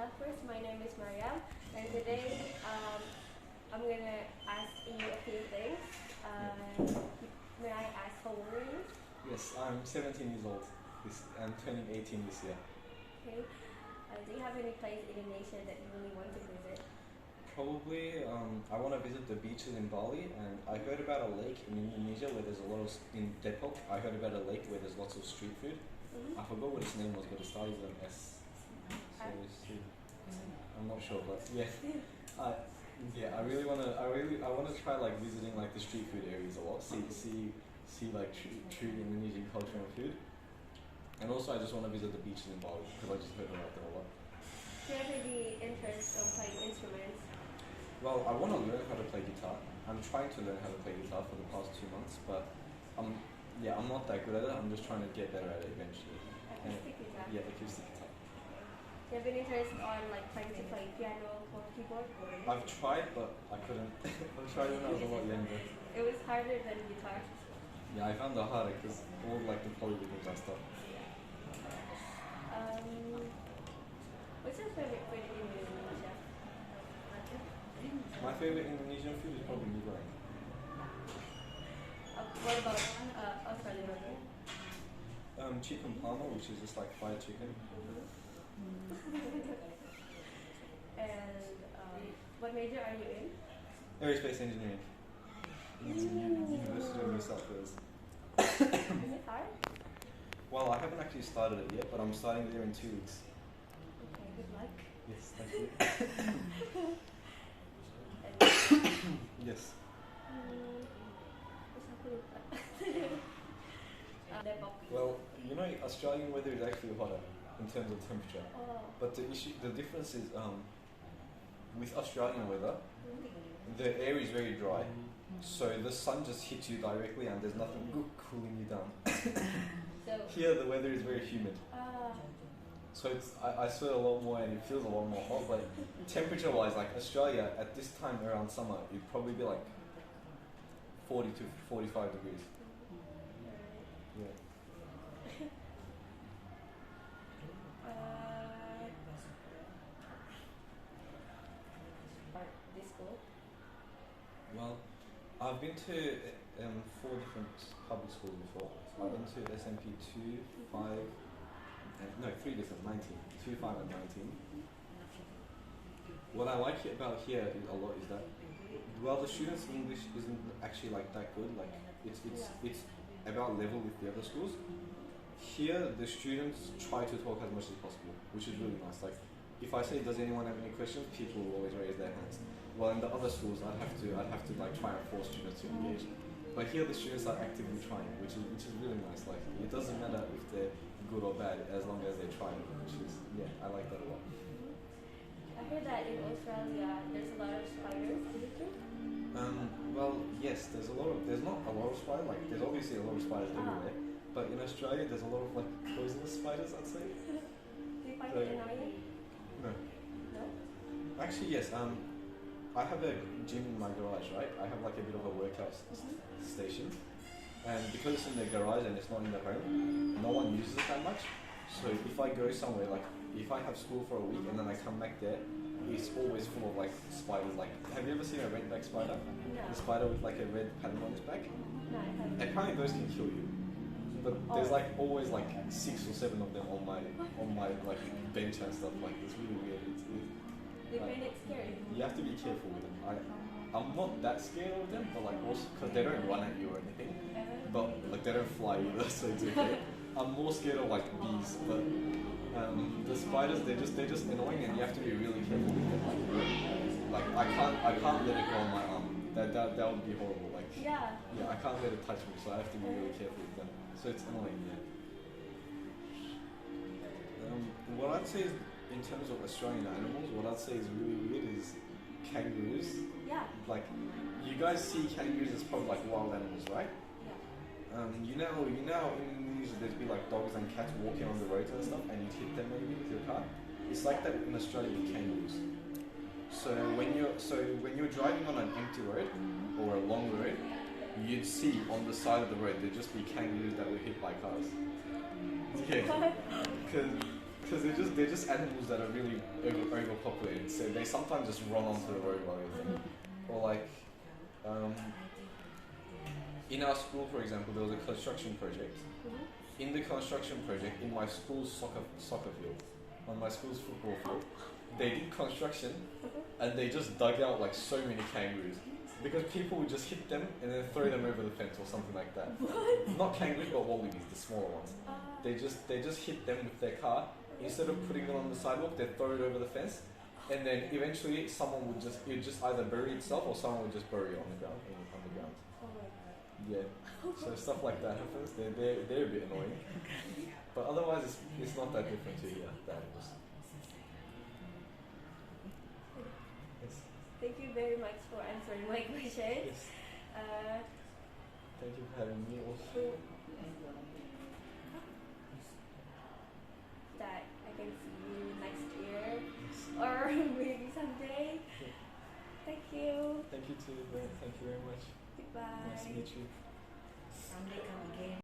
myself first. My name is Mariam, and today I'm gonna ask you a few things. May I ask how old are you? Yes, I'm 17 years old. I'm turning 18 this year. Okay. Do you have any place in Indonesia that you really want to visit? Probably, I want to visit the beaches in Bali, and I heard about a lake in Indonesia where there's a lot of, in Depok, I heard about a lake where there's lots of street food. I forgot what its name was, but it starts with an S. So, I'm not sure, but yeah. I really wanna, I wanna try like visiting like the street food areas a lot. See like true Indonesian culture and food. And also, I just want to visit the beaches in Bali because I just heard about them a lot. Do you have any interest in playing instruments? Well, I want to learn how to play guitar. I'm trying to learn how to play guitar for the past 2 months, but I'm not that good at it. I'm just trying to get better at it eventually. Acoustic guitar? Yeah, acoustic guitar. Do you have any interest on like trying to play piano or keyboard? I've tried, but I couldn't. I tried when I was a lot younger. It was harder than guitar. Yeah, I found it harder because all like the polyrhythms and stuff. What's your favorite food in Indonesia? My favorite Indonesian food is probably mee goreng. What about Australian burger? Chicken parma, which is just like fried chicken. And what major are you in? Aerospace engineering. University of New South Wales. Is it hard? Well, I haven't actually started it yet, but I'm starting there in 2 weeks. Okay, good luck. Yes, thank you. Yes. Depok. Well, you know, Australian weather is actually hotter in terms of temperature. Oh. But the difference is, with Australian weather, the air is very dry, so the sun just hits you directly, and there's nothing cooling you down. So here, the weather is very humid. So I sweat a lot more and it feels a lot more hot, but temperature-wise, like Australia, at this time around summer, it'd probably be like 40 to 45 degrees. Yeah. This school? Well, I've been to 4 different public schools before. I've been to SMP 2, 5, no, 3 different, 19. 2, 5 and 19. What I like about here a lot is that, well, the students' English isn't actually like that good. Like it's about level with the other schools. Here, the students try to talk as much as possible, which is really nice. Like, if I say, "Does anyone have any questions?" people will always raise their hands. Well, in the other schools, I'd have to like try and force students to engage. But here, the students are actively trying, which is really nice. Like, it doesn't matter if they're good or bad, as long as they're trying. Which is, yeah, I like that a lot. I heard that in Australia there's a lot of spiders. Is it true? Well, yes, there's not a lot of spiders. Like, there's obviously a lot of spiders everywhere. But in Australia, there's a lot of like poisonous spiders, I'd say. Do you find it annoying? No. No? Actually, yes. I have a gym in my garage, right? I have like a bit of a workout station. And because it's in the garage and it's not in the home, no one uses it that much. So if I go somewhere, like if I have school for a week and then I come back there, it's always full of like spiders. Like, have you ever seen a redback spider? No. The spider with like a red pattern on its back? No, I haven't. Apparently those can kill you. But there's like always like 6 or 7 of them on my like bench and stuff. Like, it's really weird. They find it scary. You have to be careful with them. I'm not that scared of them, but like also because they don't run at you or anything, but like they don't fly either, so it's okay. I'm more scared of like bees, but the spiders they're just annoying, and you have to be really careful with them. Like I can't let it go on my arm. That would be horrible. Like yeah, I can't let it touch me, so I have to be really careful with them. So it's annoying. Yeah. What I'd say is, in terms of Australian animals, what I'd say is really weird is kangaroos. yeah. Like, you guys see kangaroos as probably like wild animals, right? Yeah. You know in Indonesia there'd be like dogs and cats walking on the roads and stuff, and you'd hit them maybe with your car. It's like that in Australia with kangaroos. So when you're driving on an empty road or a long road, you'd see on the side of the road there'd just be kangaroos that were hit by cars. Yeah, because Because they're just animals that are really overpopulated, so they sometimes just run onto the road while you're there. Or like, in our school, for example, there was a construction project. In the construction project, in my school's soccer field, on my school's football field, they did construction, and they just dug out like so many kangaroos. Because people would just hit them and then throw them over the fence or something like that. What? Not kangaroos, but wallabies, the smaller ones. They just hit them with their car. Instead of putting them on the sidewalk, they'd throw it over the fence, and then eventually it would just either bury itself or someone would just bury it on the ground. Oh my god. Yeah. So stuff like that happens. They're a bit annoying, but otherwise it's not that different to the animals. Yes. Thank you very much for answering my question. Yes. Thank you for having me. That I can see you next year or maybe someday. Thank you. Thank you too. Thank you very much. Goodbye. Nice to meet you. Someday come again.